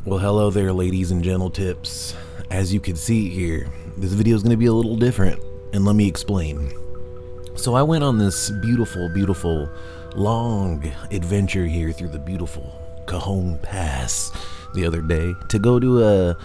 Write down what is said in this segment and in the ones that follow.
Well, hello there, ladies and gentle tips. As you can see here, this video is going to be a little different, and let me explain. So I went on this beautiful, long adventure here through the beautiful Cajon Pass the other day to go to a,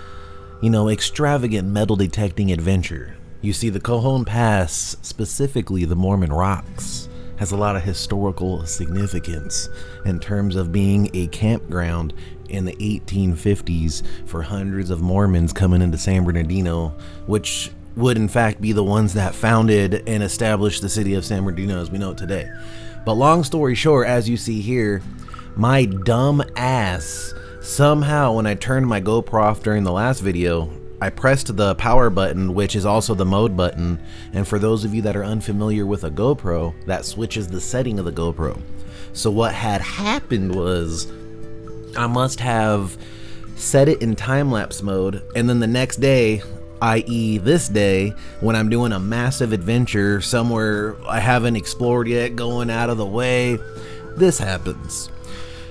extravagant metal detecting adventure. You see, the Cajon Pass, specifically the Mormon rocks, has a lot of historical significance in terms of being a campground in the 1850s for hundreds of Mormons coming into San Bernardino, which would in fact be the ones that founded and established the city of San Bernardino as we know it today. But long story short, as you see here, my dumb ass somehow, when I turned my GoPro off during the last video, I pressed the power button, which is also the mode button, and for those of you that are unfamiliar with a GoPro, that switches the setting of the GoPro. So what had happened was I must have set it in time-lapse mode, and then the next day, i.e. this day, when I'm doing a massive adventure somewhere I haven't explored yet, going out of the way, this happens.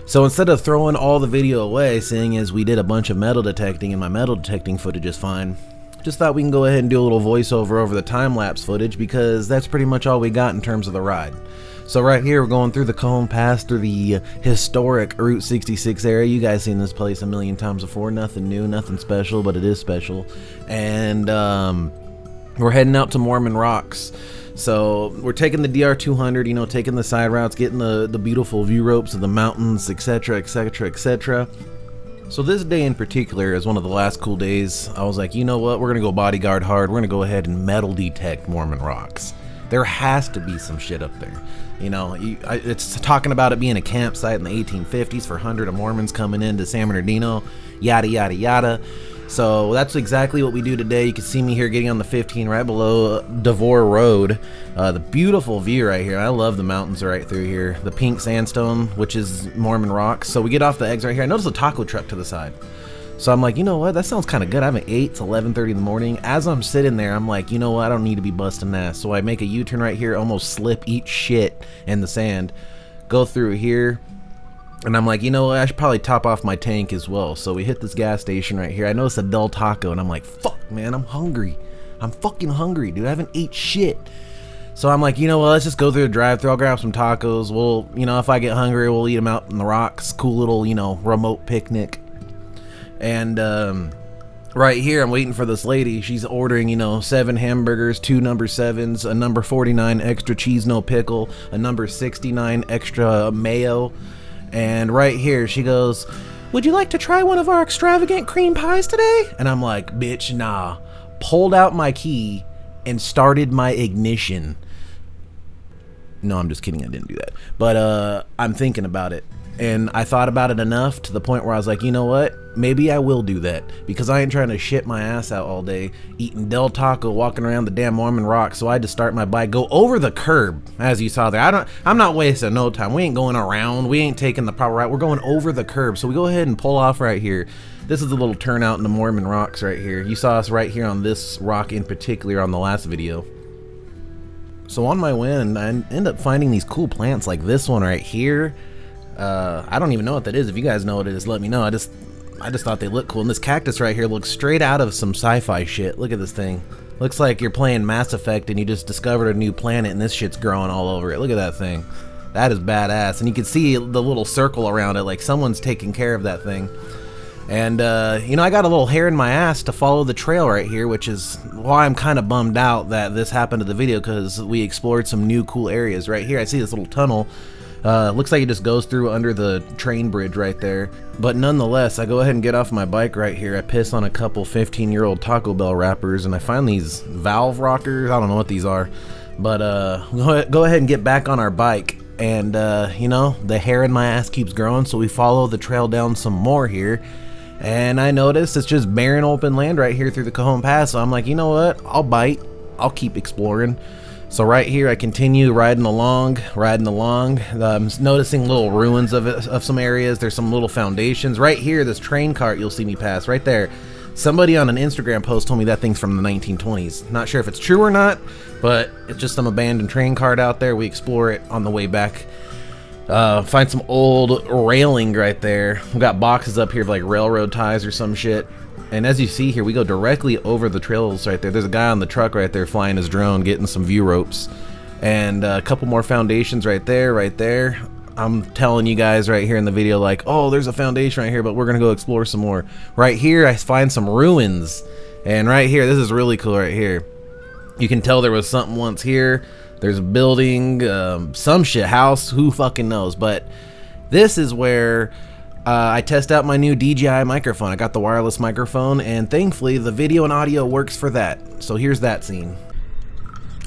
So instead of throwing all the video away, seeing as we did a bunch of metal detecting and my metal detecting footage is fine, just thought we can go ahead and do a little voiceover over the time-lapse footage because that's pretty much all we got in terms of the ride. So right here, we're going through the Cajon Pass, through the historic Route 66 area. You guys seen this place a million times before. Nothing new, nothing special, but it is special. And we're heading out to Mormon rocks. So we're taking the DR200, taking the side routes, getting the beautiful view ropes of the mountains, etc, etc, etc. So this day in particular is one of the last cool days. I was like, you know what, we're gonna go bodyguard hard. We're gonna go ahead and metal detect Mormon rocks. There has to be some shit up there. It's talking about it being a campsite in the 1850s for 100 of Mormons coming into San Bernardino, yada, yada, yada. So that's exactly what we do today. You can see me here getting on the 15 right below Devore Road. The beautiful view right here. I love the mountains right through here. The pink sandstone, which is Mormon rocks. So we get off the eggs right here. I noticed a taco truck to the side. So I'm like, you know what? That sounds kind of good. I haven't ate till 11:30 in the morning. As I'm sitting there, I'm like, you know what? I don't need to be busting ass. So I make a U-turn right here, almost slip, eat shit in the sand, go through here. And I'm like, you know what? I should probably top off my tank as well. So we hit this gas station right here. I noticed a Del Taco, and I'm like, fuck, man, I'm hungry. I'm fucking hungry, dude. I haven't ate shit. So I'm like, you know what? Let's just go through the drive-thru. I'll grab some tacos. We'll, if I get hungry, we'll eat them out in the rocks. Cool little, remote picnic. And right here, I'm waiting for this lady. She's ordering, 7 hamburgers, 2 number 7s, a number 49 extra cheese, no pickle, a number 69 extra mayo. And right here, she goes, would you like to try one of our extravagant cream pies today? And I'm like, bitch, nah. Pulled out my key and started my ignition. No, I'm just kidding. I didn't do that. But I'm thinking about it. And I thought about it enough to the point where I was like, you know what? Maybe I will do that because I ain't trying to shit my ass out all day eating Del Taco, walking around the damn Mormon rock. So I had to start my bike, go over the curb, as you saw there. I'm not wasting no time. We ain't going around. We ain't taking the proper route. We're going over the curb. So we go ahead and pull off right here. This is a little turnout in the Mormon rocks right here. You saw us right here on this rock in particular on the last video. So on my way in, I end up finding these cool plants like this one right here. I don't even know what that is. If you guys know what it is, let me know. I just thought they looked cool. And this cactus right here looks straight out of some sci-fi shit. Look at this thing. Looks like you're playing Mass Effect and you just discovered a new planet and this shit's growing all over it. Look at that thing. That is badass. And you can see the little circle around it, like someone's taking care of that thing. And, I got a little hair in my ass to follow the trail right here, which is why I'm kind of bummed out that this happened to the video, because we explored some new cool areas right here. I see this little tunnel. Looks like it just goes through under the train bridge right there. But nonetheless, I go ahead and get off my bike right here. I piss on a couple 15-year-old Taco Bell wrappers, and I find these valve rockers. I don't know what these are. But go ahead and get back on our bike. And, the hair in my ass keeps growing, so we follow the trail down some more here. And I notice it's just barren open land right here through the Cajon Pass. So I'm like, you know what? I'll bite. I'll keep exploring. So right here, I continue riding along. I'm noticing little ruins of some areas. There's some little foundations. Right here, this train cart you'll see me pass, right there. Somebody on an Instagram post told me that thing's from the 1920s. Not sure if it's true or not, but it's just some abandoned train cart out there. We explore it on the way back. Find some old railing right there. We got boxes up here of like railroad ties or some shit. And as you see here, we go directly over the trails right there. There's a guy on the truck right there flying his drone, getting some view ropes. And a couple more foundations right there, right there. I'm telling you guys right here in the video, like, oh, there's a foundation right here, but we're gonna go explore some more. Right here, I find some ruins. And right here, this is really cool right here. You can tell there was something once here. There's a building, some shit, house, who fucking knows. But this is where I test out my new DJI microphone. I got the wireless microphone, and thankfully the video and audio works for that. So here's that scene.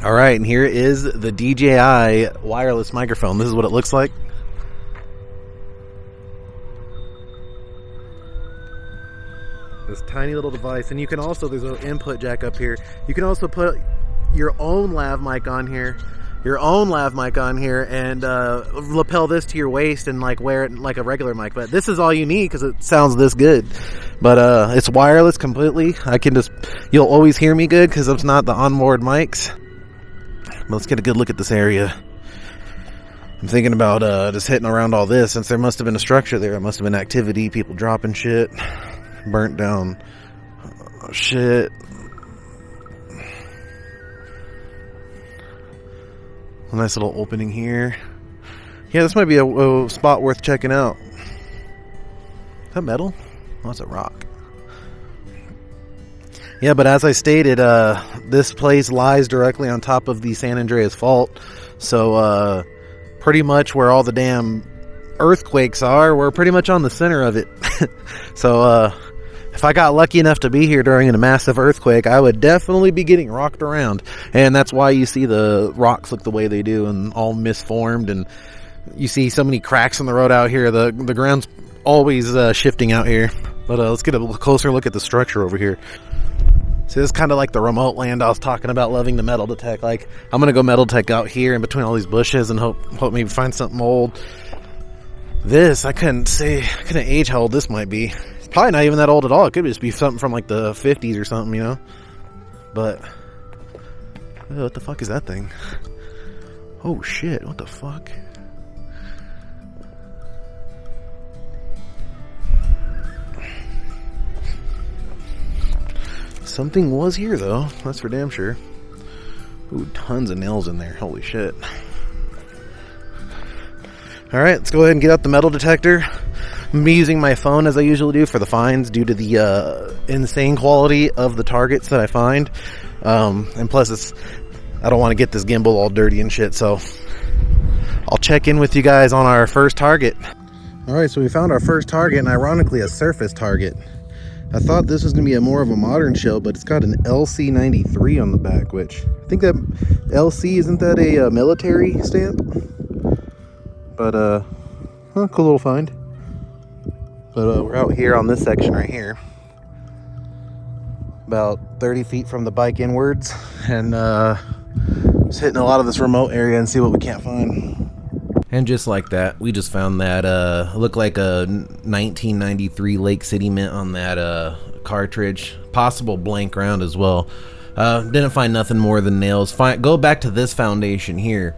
All right, and here is the DJI wireless microphone. This is what it looks like. This tiny little device, and you can also, there's an input jack up here. You can also put your own lav mic on here, and lapel this to your waist and like wear it like a regular mic. But this is all you need because it sounds this good. But it's wireless completely. You'll always hear me good because it's not the onboard mics. But let's get a good look at this area. I'm thinking about just hitting around all this, since there must have been a structure there. It must have been activity, people dropping shit, burnt down shit. A nice little opening here. Yeah, this might be a spot worth checking out. Is that metal? Oh, it's a rock. Yeah, but as I stated, this place lies directly on top of the San Andreas Fault. So, pretty much where all the damn earthquakes are, we're pretty much on the center of it. So, if I got lucky enough to be here during a massive earthquake, I would definitely be getting rocked around. And that's why you see the rocks look the way they do and all misformed. And you see so many cracks in the road out here. The ground's always shifting out here. But let's get a closer look at the structure over here. See, this is kind of like the remote land I was talking about, loving the metal detect. Like, I'm going to go metal detect out here in between all these bushes and hope maybe find something old. This, I couldn't age how old this might be. Probably not even that old at all. It could just be something from like the 50s or something, you know. But what the fuck is that thing? Oh shit, what the fuck? Something was here though, that's for damn sure. Ooh, tons of nails in there. Holy shit. Alright, let's go ahead and get out the metal detector. I'm using my phone as I usually do for the finds due to the insane quality of the targets that I find. And plus, I don't want to get this gimbal all dirty and shit, so I'll check in with you guys on our first target. Alright, so we found our first target, and ironically a surface target. I thought this was going to be more of a modern shell, but it's got an LC93 on the back, which I think that LC, isn't that a military stamp? But, cool little find. But we're out here on this section right here, about 30 feet from the bike inwards, and just hitting a lot of this remote area and see what we can't find. And just like that, we just found that looked like a 1993 Lake City Mint on that cartridge, possible blank round as well. Didn't find nothing more than nails. Go back to this foundation here.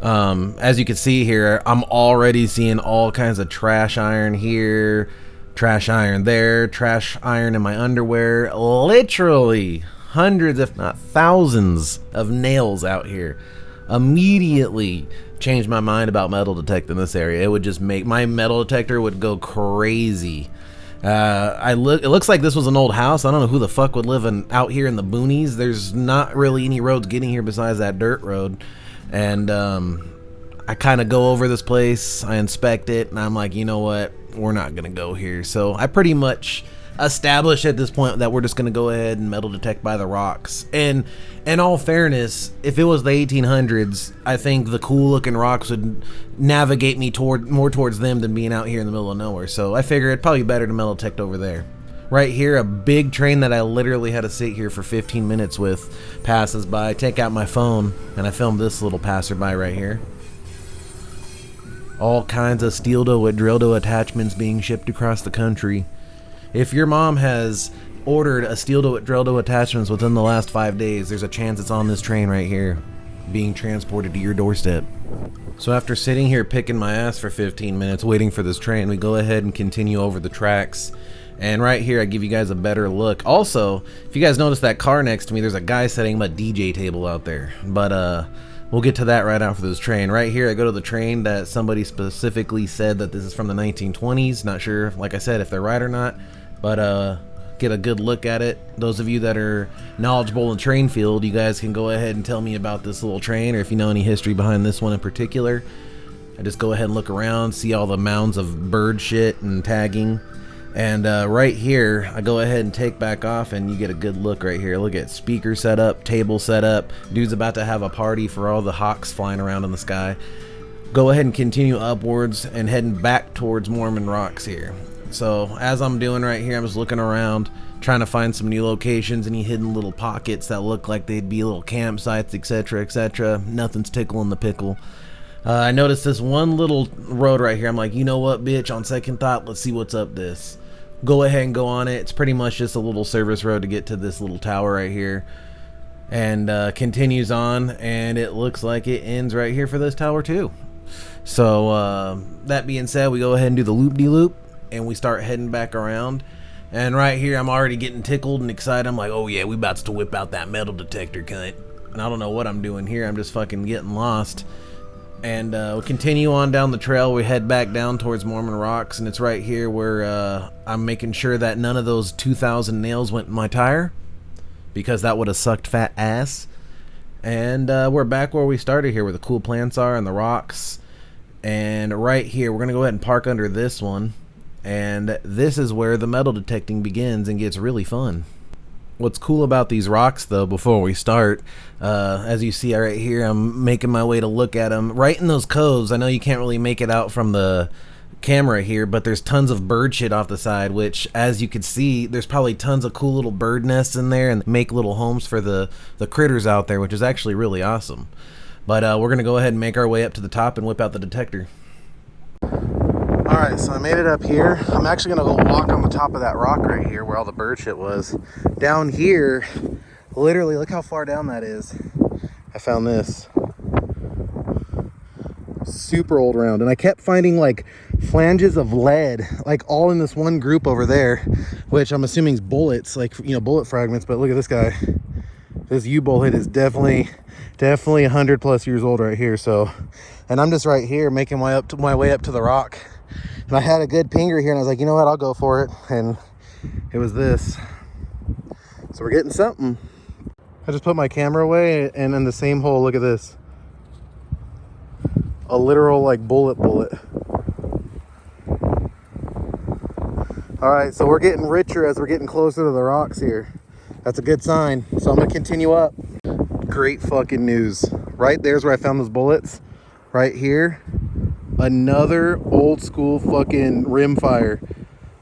As you can see here, I'm already seeing all kinds of trash iron here, trash iron there, trash iron in my underwear. Literally hundreds, if not thousands, of nails out here. Immediately changed my mind about metal detect in this area. It would just make my metal detector would go crazy. It looks like this was an old house. I don't know who the fuck would live out here in the boonies. There's not really any roads getting here besides that dirt road. And I kind of go over this place, I inspect it, and I'm like, you know what, we're not gonna go here. So I pretty much established at this point that we're just gonna go ahead and metal detect by the rocks. And in all fairness, if it was the 1800s, I think the cool looking rocks would navigate me more towards them than being out here in the middle of nowhere. So I figure it'd probably be better to metal detect over there. Right here, a big train that I literally had to sit here for 15 minutes with passes by. I take out my phone and I filmed this little passerby right here. All kinds of steel toe with drill toe attachments being shipped across the country. If your mom has ordered a steel toe with drill toe attachments within the last 5 days, there's a chance it's on this train right here. being transported to your doorstep. So after sitting here picking my ass for 15 minutes waiting for this train, we go ahead and continue over the tracks. And right here I give you guys a better look. Also, if you guys notice that car next to me, there's a guy setting up a DJ table out there. But we'll get to that right after this train. Right here I go to the train that somebody specifically said that this is from the 1920s. Not sure, like I said, if they're right or not. But get a good look at it. Those of you that are knowledgeable in train field, you guys can go ahead and tell me about this little train, or if you know any history behind this one in particular. I just go ahead and look around, see all the mounds of bird shit and tagging. And right here I go ahead and take back off, and you get a good look right here. Look at speaker setup, table setup. Dude's about to have a party for all the hawks flying around in the sky. Go ahead and continue upwards and heading back towards Mormon Rocks here. So as I'm doing right here, I'm just looking around, trying to find some new locations, any hidden little pockets that look like they'd be little campsites, etc., etc. Nothing's tickling the pickle. I noticed this one little road right here. I'm like, you know what, bitch, on second thought, let's see what's up this. Go ahead and go on it. It's pretty much just a little service road to get to this little tower right here. And continues on, and it looks like it ends right here for this tower too. So that being said, we go ahead and do the loop-de-loop, and we start heading back around. And right here I'm already getting tickled and excited. I'm like, oh yeah, we about to whip out that metal detector, cunt. And I don't know what I'm doing here. I'm just fucking getting lost. And we'll continue on down the trail. We head back down towards Mormon Rocks, and it's right here where I'm making sure that none of those 2,000 nails went in my tire, because that would have sucked fat ass. And we're back where we started here, where the cool plants are and the rocks. And right here we're gonna go ahead and park under this one. And this is where the metal detecting begins and gets really fun. What's cool about these rocks, though, before we start, as you see right here, I'm making my way to look at them. Right in those coves, I know you can't really make it out from the camera here, but there's tons of bird shit off the side, which, as you can see, there's probably tons of cool little bird nests in there and make little homes for the critters out there, which is actually really awesome. But we're going to go ahead and make our way up to the top and whip out the detector. Alright, so I made it up here. I'm actually going to go walk on the top of that rock right here where all the bird shit was. Down here, literally, look how far down that is. I found this. Super old round. And I kept finding like flanges of lead, like all in this one group over there, which I'm assuming is bullets, like, you know, bullet fragments. But look at this guy. This U-bullet is definitely 100 plus years old right here. So, and I'm just right here making my way up to the rock. And I had a good pinger here, and I was like, you know what, I'll go for it. And it was this. So we're getting something. I just put my camera away, and in the same hole, look at this. A literal, like, bullet. All right, so we're getting richer as we're getting closer to the rocks here. That's a good sign. So I'm gonna continue up. Great fucking news. Right there's where I found those bullets. Right here. Another old school fucking rimfire.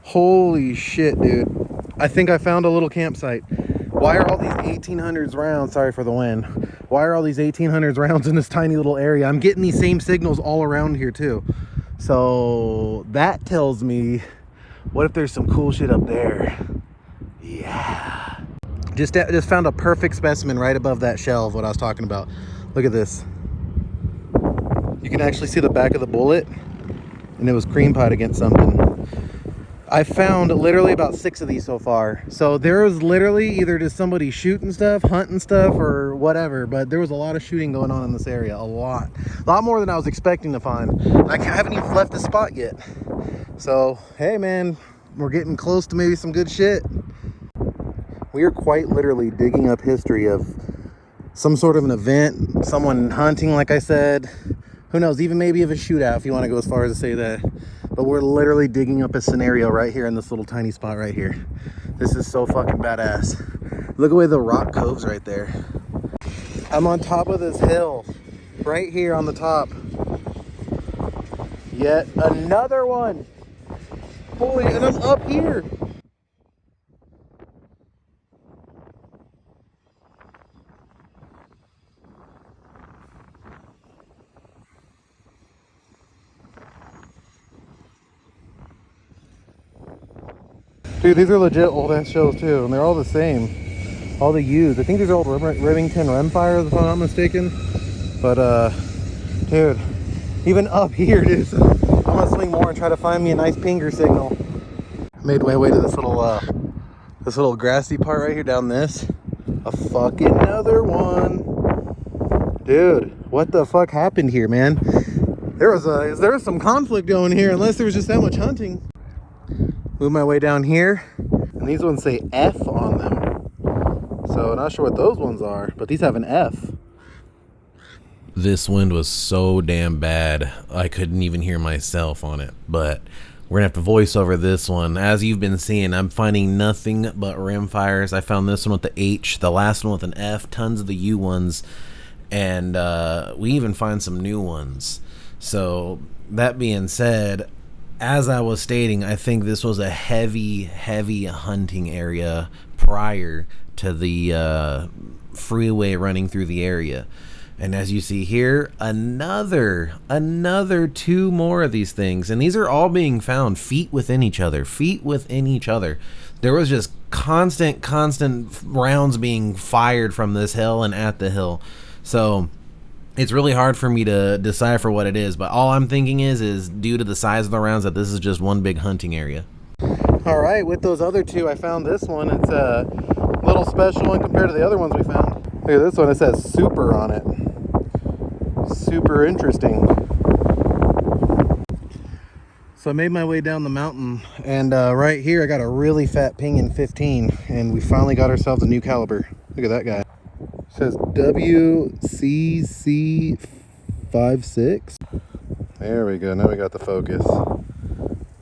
Holy shit, dude. I think I found a little campsite. Why are all these 1800s rounds, sorry for the wind, why are all these 1800s rounds in this tiny little area? I'm getting these same signals all around here too. So that tells me, what if there's some cool shit up there? Yeah. Just found a perfect specimen right above that shelf, what I was talking about. Look at this. You can actually see the back of the bullet, and it was cream pied against something. I found literally about 6 of these so far. So there was literally either just somebody shooting stuff, hunting stuff, or whatever, but there was a lot of shooting going on in this area. A lot more than I was expecting to find. And I haven't even left the spot yet. So hey man, we're getting close to maybe some good shit. We are quite literally digging up history of some sort of an event, someone hunting, like I said. Who knows, even maybe of a shootout, if you want to go as far as to say that. But we're literally digging up a scenario right here in this little tiny spot right here. This is so fucking badass. Look away the rock coves right there. I'm on top of this hill, right here on the top. Yet another one. Holy, and I'm up here. Dude, these are legit old ass shells too, and they're all the same. All the U's. I think these are old Remington rimfires, if I'm not mistaken. But dude, even up here, dude, so I'm gonna swing more and try to find me a nice pinger signal. Made my way to this little grassy part right here down this. A fucking another one. Dude, what the fuck happened here, man? There was some conflict going here, unless there was just that much hunting. Move my way down here, and these ones say F on them. So not sure what those ones are, but these have an F. This wind was so damn bad, I couldn't even hear myself on it, but we're gonna have to voice over this one. As you've been seeing, I'm finding nothing but rim fires. I found this one with the H, the last one with an F, tons of the U ones, and we even find some new ones. So that being said, as I was stating, I think this was a heavy hunting area prior to the freeway running through the area. And as you see here, another 2 more of these things. And these are all being found feet within each other. There was just constant rounds being fired from this hill and at the hill. So it's really hard for me to decipher what it is. But all I'm thinking is due to the size of the rounds that this is just one big hunting area. All right, with those other 2, I found this one. It's a little special one compared to the other ones we found. Look at this one, it says super on it. Super interesting. So I made my way down the mountain, and right here I got a really fat ping in 15, and we finally got ourselves a new caliber. Look at that guy. It says WCC56. There we go, now we got the focus.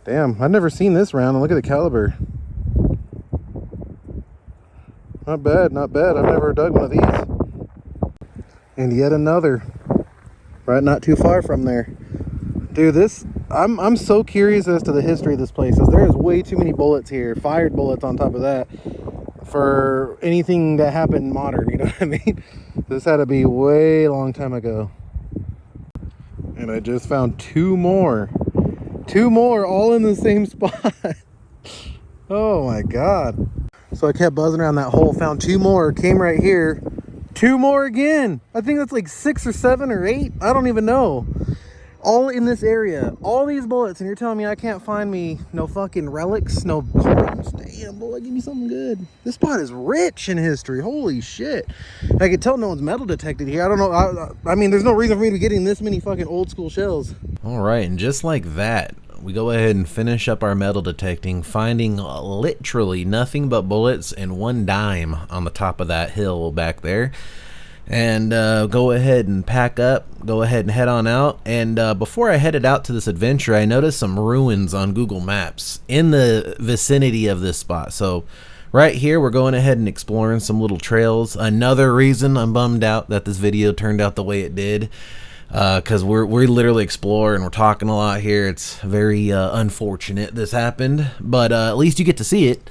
Damn, I've never seen this round, and look at the caliber. Not bad, not bad. I've never dug one of these. And yet another, right not too far from there. Dude, I'm so curious as to the history of this place, because there is way too many bullets here, fired bullets on top of that, for anything that happened modern, you know what I mean? This had to be way long time ago. And I just found 2 more. 2 more, all in the same spot. Oh my God. So I kept buzzing around that hole, found 2 more, came right here, 2 more again. I think that's like 6 or 7 or 8. I don't even know. All in this area, all these bullets, and you're telling me I can't find me no fucking relics, no coins? Damn, boy, give me something good. This spot is rich in history. Holy shit. I can tell no one's metal detected here. I don't know. I mean, there's no reason for me to be getting this many fucking old school shells. All right, and just like that, we go ahead and finish up our metal detecting, finding literally nothing but bullets and 1 dime on the top of that hill back there. And go ahead and pack up, go ahead and head on out. And before I headed out to this adventure, I noticed some ruins on Google Maps in the vicinity of this spot. So right here, we're going ahead and exploring some little trails. Another reason I'm bummed out that this video turned out the way it did, because we literally explore and we're talking a lot here. It's very unfortunate this happened, but at least you get to see it.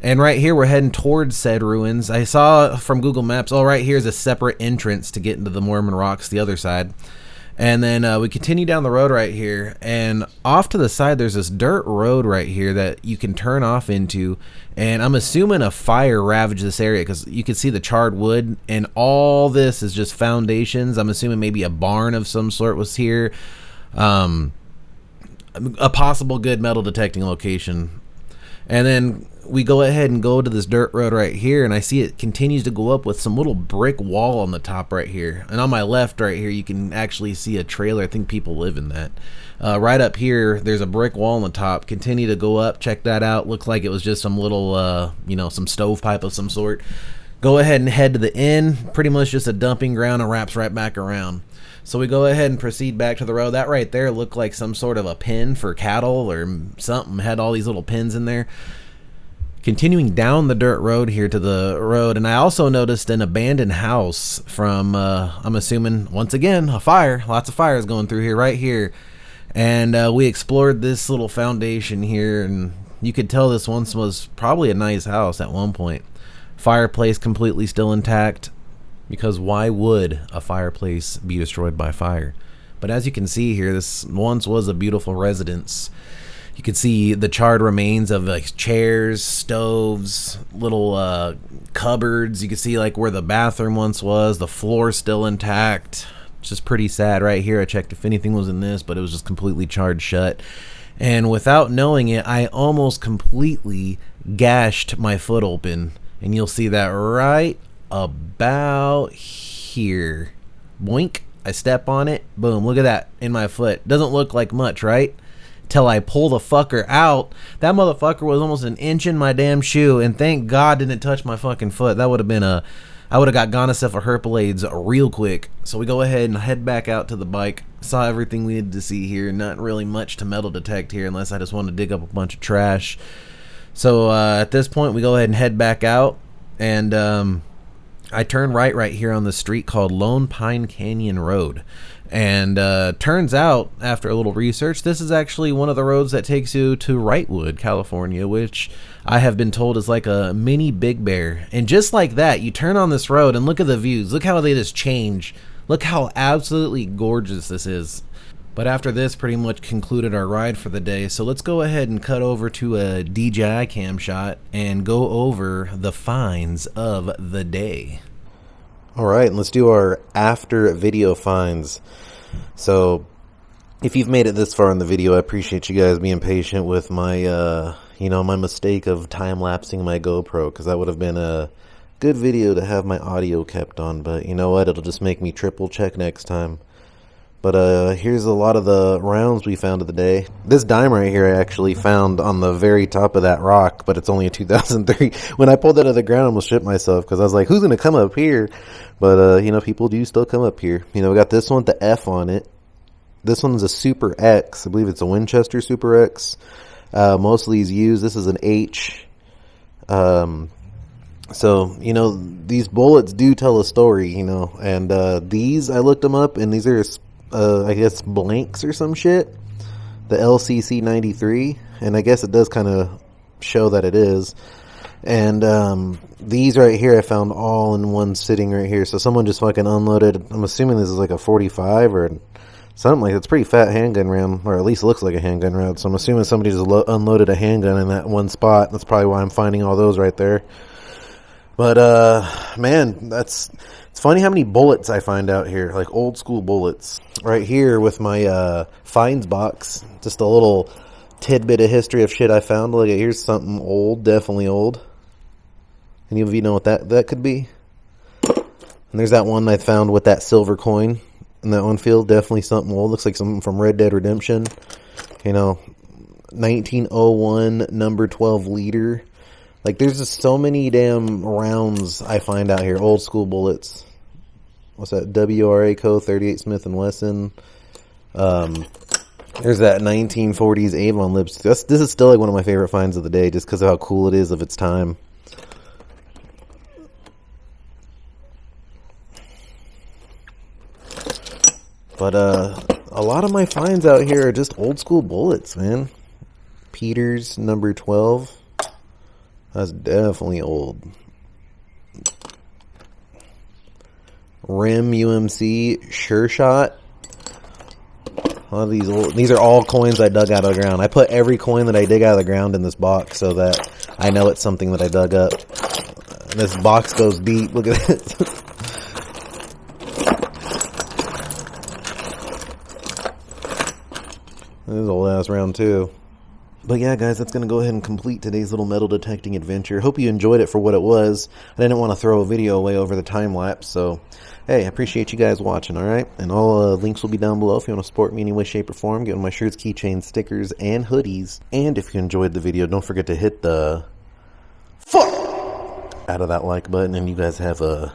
And right here, we're heading towards said ruins. I saw from Google Maps, oh, right here's a separate entrance to get into the Mormon rocks, the other side. And then we continue down the road right here, and off to the side, there's this dirt road right here that you can turn off into. And I'm assuming a fire ravaged this area, because you can see the charred wood, and all this is just foundations. I'm assuming maybe a barn of some sort was here. A possible good metal detecting location. And then we go ahead and go to this dirt road right here, and I see it continues to go up with some little brick wall on the top right here. And on my left right here, you can actually see a trailer. I think people live in that. Right up here, there's a brick wall on the top. Continue to go up, check that out. Looks like it was just some little, some stovepipe of some sort. Go ahead and head to the end. Pretty much just a dumping ground, and wraps right back around. So we go ahead and proceed back to the road. That right there looked like some sort of a pen for cattle or something. Had all these little pins in there. Continuing down the dirt road here to the road, and I also noticed an abandoned house from, I'm assuming, once again, a fire. Lots of fires going through here, right here. And we explored this little foundation here, and you could tell this once was probably a nice house at one point. Fireplace completely still intact, because why would a fireplace be destroyed by fire? But as you can see here, this once was a beautiful residence. You can see the charred remains of like chairs, stoves, little cupboards. You can see like where the bathroom once was, the floor still intact. It's just pretty sad. Right here, I checked if anything was in this, but it was just completely charred shut. And without knowing it, I almost completely gashed my foot open. And you'll see that right about here. Boink. I step on it. Boom. Look at that in my foot. Doesn't look like much, right? Till I pull the fucker out. That motherfucker was almost an inch in my damn shoe. And thank God didn't touch my fucking foot. That would have been I would have got gonorrhea or herpes real quick. So we go ahead and head back out to the bike. Saw everything we needed to see here. Not really much to metal detect here unless I just want to dig up a bunch of trash. So at this point we go ahead and head back out. And I turn right here on the street called Lone Pine Canyon Road. And turns out, after a little research, this is actually one of the roads that takes you to Wrightwood, California, which I have been told is like a mini Big Bear. And just like that, you turn on this road and look at the views. Look how they just change. Look how absolutely gorgeous this is. But after this, pretty much concluded our ride for the day. So let's go ahead and cut over to a DJI cam shot and go over the finds of the day. All right, let's do our after video finds. So if you've made it this far in the video, I appreciate you guys being patient with my, my mistake of time-lapsing my GoPro, because that would have been a good video to have my audio kept on. But you know what? It'll just make me triple check next time. But here's a lot of the rounds we found of the day. This dime right here I actually found on the very top of that rock, but it's only a 2003. When I pulled it out of the ground, I almost shit myself because I was like, who's going to come up here? But, people do still come up here. We got this one with the F on it. This one's a Super X. I believe it's a Winchester Super X. Most of these use. This is an H. So, these bullets do tell a story, and these, I looked them up, and these are I guess blanks or some shit, the LCC 93, and I guess it does kind of show that it is. And these right here I found all in one sitting right here, so someone just fucking unloaded. I'm assuming this is like a 45 or something like that. It's a pretty fat handgun round, or at least looks like a handgun round, so I'm assuming somebody just unloaded a handgun in that one spot. That's probably why I'm finding all those right there. But man, it's funny how many bullets I find out here, like old school bullets. Right here with my finds box, just a little tidbit of history of shit I found. Look, here's something old, definitely old. Any of you know what that could be? And there's that one I found with that silver coin in that one field, definitely something old. Looks like something from Red Dead Redemption. 1901 number 12 liter. Like, there's just so many damn rounds I find out here. Old school bullets. What's that? WRA Co. 38 Smith & Wesson. There's that 1940s Avon lipstick. This is still like one of my favorite finds of the day, just because of how cool it is of its time. But a lot of my finds out here are just old school bullets, man. Peters number 12. That's definitely old. Rim UMC Sure Shot. A lot of these are all coins I dug out of the ground. I put every coin that I dig out of the ground in this box so that I know it's something that I dug up. This box goes deep. Look at it. This is a old ass round too. But yeah, guys, that's going to go ahead and complete today's little metal detecting adventure. Hope you enjoyed it for what it was. I didn't want to throw a video away over the time lapse, so hey, I appreciate you guys watching, alright? And all links will be down below if you want to support me in any way, shape, or form. Get one of my shirts, keychains, stickers, and hoodies. And if you enjoyed the video, don't forget to hit the fuck out of that like button, and you guys have a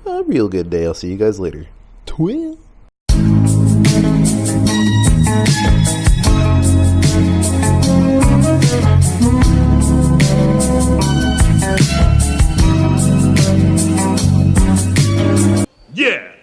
real good day. I'll see you guys later. Twin.